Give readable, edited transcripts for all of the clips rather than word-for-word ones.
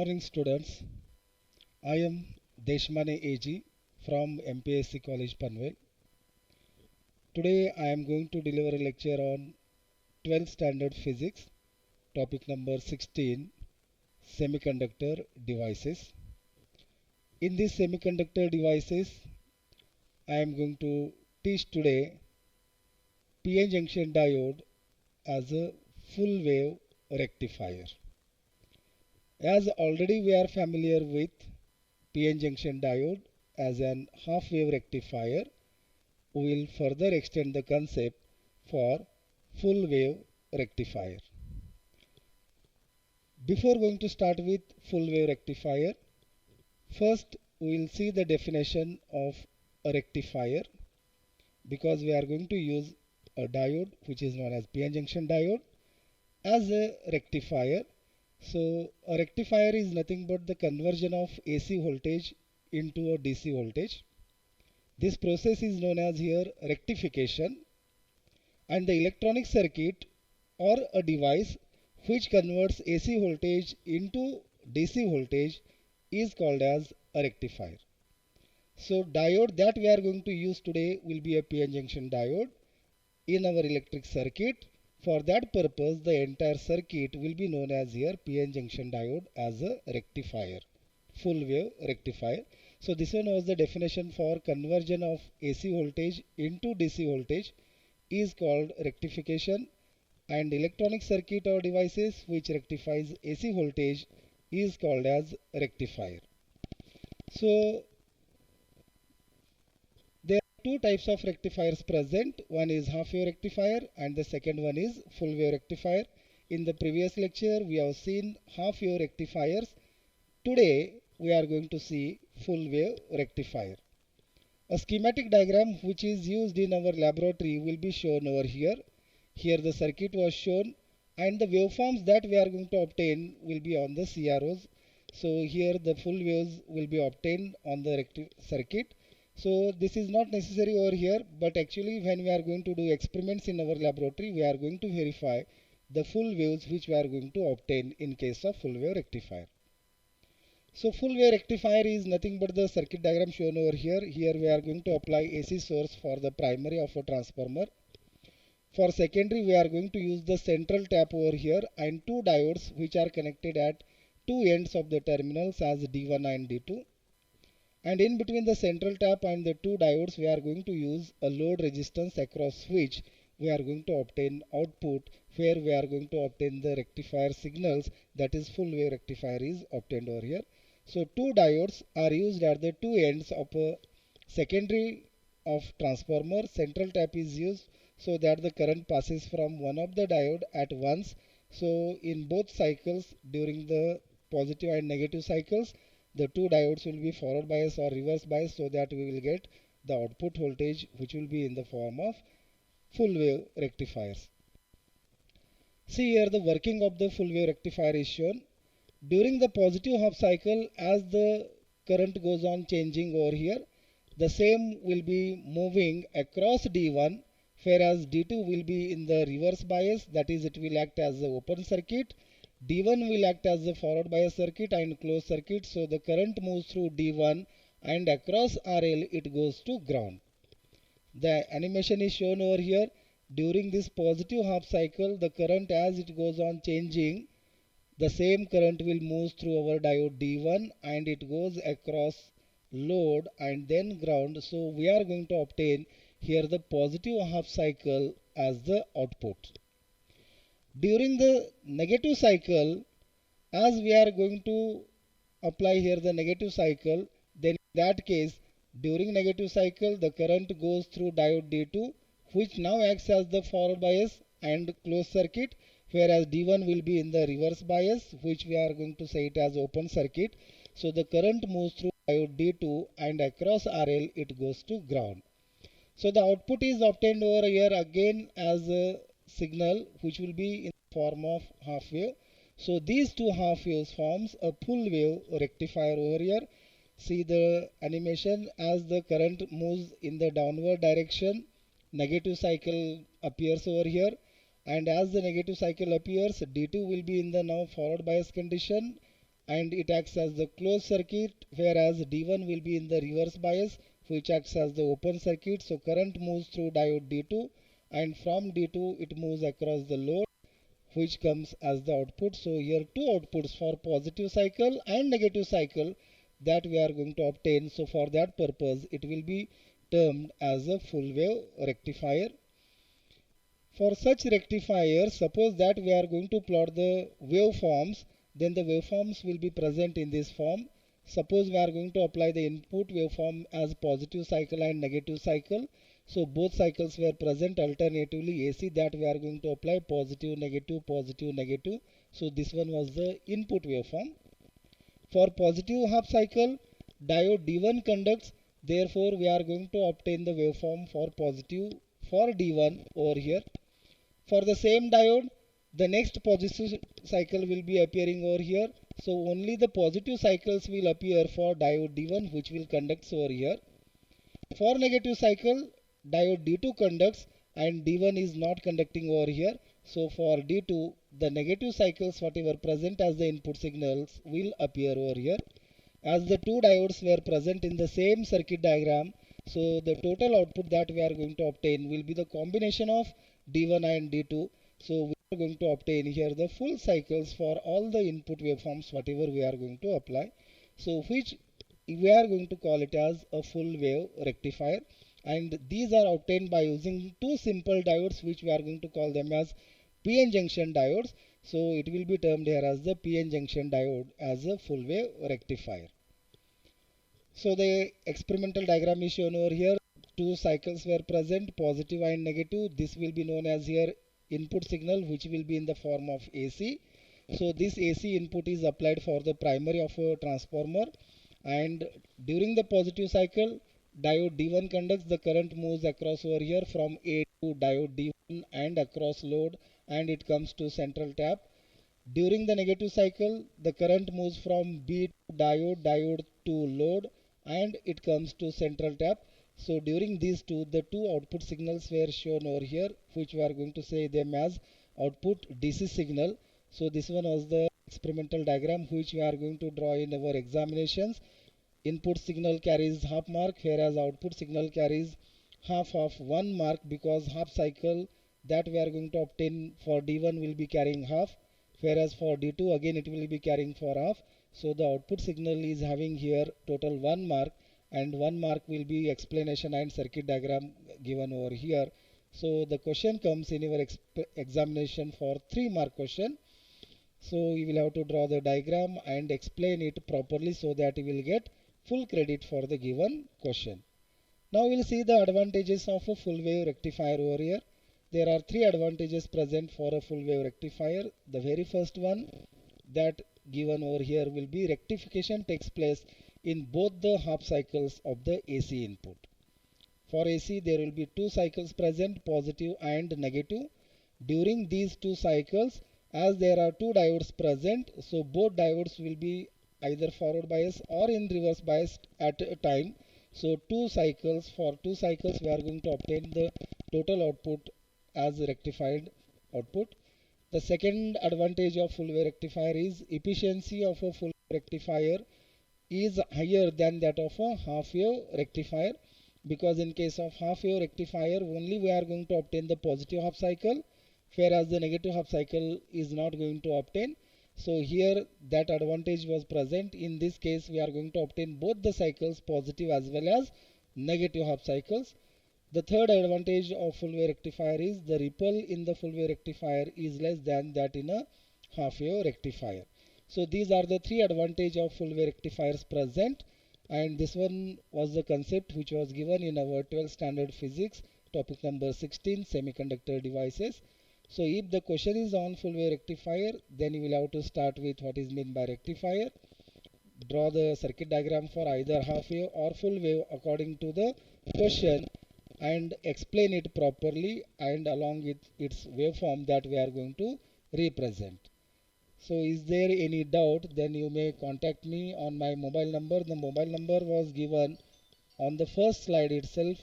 morning, students. I am Deshmane AG from MPSC College Panvel. Today I am going to deliver a lecture on 12th standard physics, topic number 16, semiconductor devices. In these semiconductor devices, I am going to teach today PN junction diode as a full wave rectifier. As already we are familiar with PN junction diode as an half wave rectifier, we will further extend the concept for full wave rectifier. Before going to start with full wave rectifier, first we will see the definition of a rectifier, because we are going to use a diode which is known as PN junction diode as a rectifier. So a rectifier is nothing but the conversion of AC voltage into a DC voltage. This process is known as here rectification, and the electronic circuit or a device which converts AC voltage into DC voltage is called as a rectifier. So diode that we are going to use today will be a PN junction diode in our electric circuit. For that purpose, the entire circuit will be known as here PN junction diode as a rectifier, full wave rectifier. So this one was the definition for conversion of AC voltage into DC voltage is called rectification, and electronic circuit or devices which rectifies AC voltage is called as rectifier. So there are two types of rectifiers present. One is half wave rectifier and the second one is full wave rectifier. In the previous lecture we have seen half wave rectifiers. Today we are going to see full wave rectifier. A schematic diagram which is used in our laboratory will be shown over here. Here the circuit was shown and the waveforms that we are going to obtain will be on the CROs. So here the full waves will be obtained on the circuit. So this is not necessary over here, but actually when we are going to do experiments in our laboratory, we are going to verify the full waves which we are going to obtain in case of full wave rectifier. So full wave rectifier is nothing but the circuit diagram shown over here. Here we are going to apply AC source for the primary of a transformer. For secondary we are going to use the central tap over here and two diodes which are connected at two ends of the terminals as D1 and D2. And in between the central tap and the two diodes we are going to use a load resistance across which we are going to obtain output, where we are going to obtain the rectifier signals, that is full wave rectifier is obtained over here. So two diodes are used at the two ends of a secondary of transformer. Central tap is used so that the current passes from one of the diode at once. So in both cycles, during the positive and negative cycles, the two diodes will be forward bias or reverse bias, so that we will get the output voltage which will be in the form of full wave rectifiers. See here the working of the full wave rectifier is shown. During the positive half cycle, as the current goes on changing over here, the same will be moving across D1, whereas D2 will be in the reverse bias, that is it will act as the open circuit. D1 will act as the forward bias circuit and closed circuit. So the current moves through D1 and across RL it goes to ground. The animation is shown over here. During this positive half cycle, the current as it goes on changing, the same current will move through our diode D1 and it goes across load and then ground. So we are going to obtain here the positive half cycle as the output. During the negative cycle, as we are going to apply here the negative cycle, then in that case during negative cycle the current goes through diode D2, which now acts as the forward bias and closed circuit, whereas D1 will be in the reverse bias, which we are going to say it as open circuit. So the current moves through diode D2 and across RL it goes to ground. So the output is obtained over here again as a signal which will be in the form of half wave. So these two half waves forms a full wave rectifier over here. See the animation as the current moves in the downward direction, negative cycle appears over here, and as the negative cycle appears, D2 will be in the now forward bias condition and it acts as the closed circuit, whereas D1 will be in the reverse bias, which acts as the open circuit. So current moves through diode D2, and from D2 it moves across the load, which comes as the output. So here two outputs for positive cycle and negative cycle that we are going to obtain. So for that purpose it will be termed as a full wave rectifier. For such rectifier, suppose that we are going to plot the waveforms, then the waveforms will be present in this form. Suppose we are going to apply the input waveform as positive cycle and negative cycle. So both cycles were present alternatively AC, that we are going to apply positive, negative, positive, negative. So this one was the input waveform. For positive half cycle, diode D1 conducts, therefore we are going to obtain the waveform for positive for D1 over here. For the same diode, the next positive cycle will be appearing over here. So only the positive cycles will appear for diode D1, which will conduct over here. For negative cycle, diode D2 conducts and D1 is not conducting over here. So for D2, the negative cycles whatever present as the input signals will appear over here. As the two diodes were present in the same circuit diagram, so the total output that we are going to obtain will be the combination of D1 and D2. So we are going to obtain here the full cycles for all the input waveforms whatever we are going to apply. So which we are going to call it as a full wave rectifier, and these are obtained by using two simple diodes which we are going to call them as PN junction diodes. So it will be termed here as the PN junction diode as a full wave rectifier. So the experimental diagram is shown over here. Two cycles were present, positive and negative. This will be known as here input signal, which will be in the form of AC. So this AC input is applied for the primary of a transformer, and during the positive cycle, diode D1 conducts, the current moves across over here from A to diode D1 and across load, and it comes to central tap. During the negative cycle, the current moves from B to diode, diode to load, and it comes to central tap. So during these two, the two output signals were shown over here, which we are going to say them as output DC signal. So this one was the experimental diagram which we are going to draw in our examinations. Input signal carries half mark, whereas output signal carries half of 1 mark, because half cycle that we are going to obtain for D1 will be carrying half, whereas for D2 again it will be carrying for half. So the output signal is having here total 1 mark, and 1 mark will be explanation and circuit diagram given over here. So the question comes in your examination for 3 mark question. So you will have to draw the diagram and explain it properly so that you will get full credit for the given question. Now we will see the advantages of a full wave rectifier over here. There are three advantages present for a full wave rectifier. The very first one that given over here will be rectification takes place in both the half cycles of the AC input. For AC there will be two cycles present, positive and negative. During these two cycles, as there are two diodes present, so both diodes will be either forward bias or in reverse bias at a time. So for two cycles we are going to obtain the total output as rectified output. The second advantage of full wave rectifier is efficiency of a full wave rectifier is higher than that of a half wave rectifier, because in case of half wave rectifier only we are going to obtain the positive half cycle, whereas the negative half cycle is not going to obtain. So here that advantage was present. In this case we are going to obtain both the cycles, positive as well as negative half cycles. The third advantage of full wave rectifier is the ripple in the full wave rectifier is less than that in a half wave rectifier. So these are the three advantages of full wave rectifiers present, and this one was the concept which was given in our 12th standard physics, topic number 16, semiconductor devices. So if the question is on full wave rectifier, then you will have to start with what is meant by rectifier, draw the circuit diagram for either half wave or full wave according to the question, and explain it properly and along with its waveform that we are going to represent. So is there any doubt, then you may contact me on my mobile number. The mobile number was given on the first slide itself.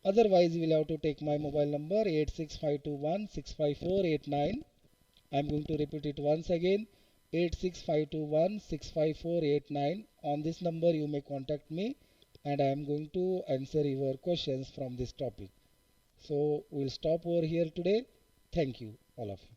Otherwise you will have to take my mobile number 86521 65489. I am going to repeat it once again, 86521 65489. On this number you may contact me and I am going to answer your questions from this topic. So we'll stop over here today. Thank you all of you.